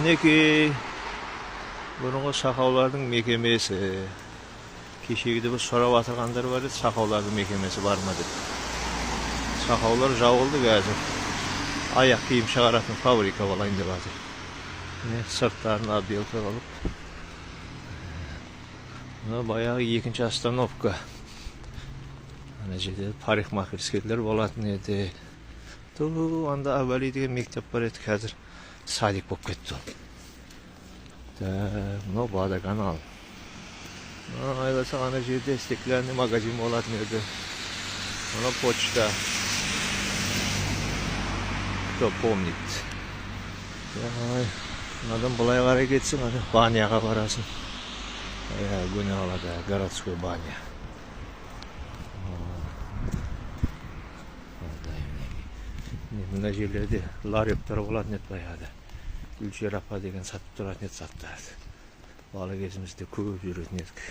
Neki burunғы saqaулардың mekemesi. Kешегіде біз сұрап атырғандар бар еді, сақаулардың мекемесі бар ма деп. Сақаулар жабылды қазір. Аяқ киім шығаратын фабрика болайын деп жатыр. Сырттарын отделка қылып. Мына баяғы екінші остановка. Ана жерде парикмахерскерлер болатын еді. Анда Абали деген мектеп бар еді, қазір садик болып кетті ол. Мынау водоканал. Айласа ана жерде стеклянный магазин болатын еді. Мына почта. Кто помнит. Надан былай қарай кетсің, баняға барасың. Көне алада городской баня. Мына жерлерде ларектер болатын еді баяғыда. Гүлшер апа деген сатып тұратын еді заттарды. Бала кезімізде көп жүретін едік.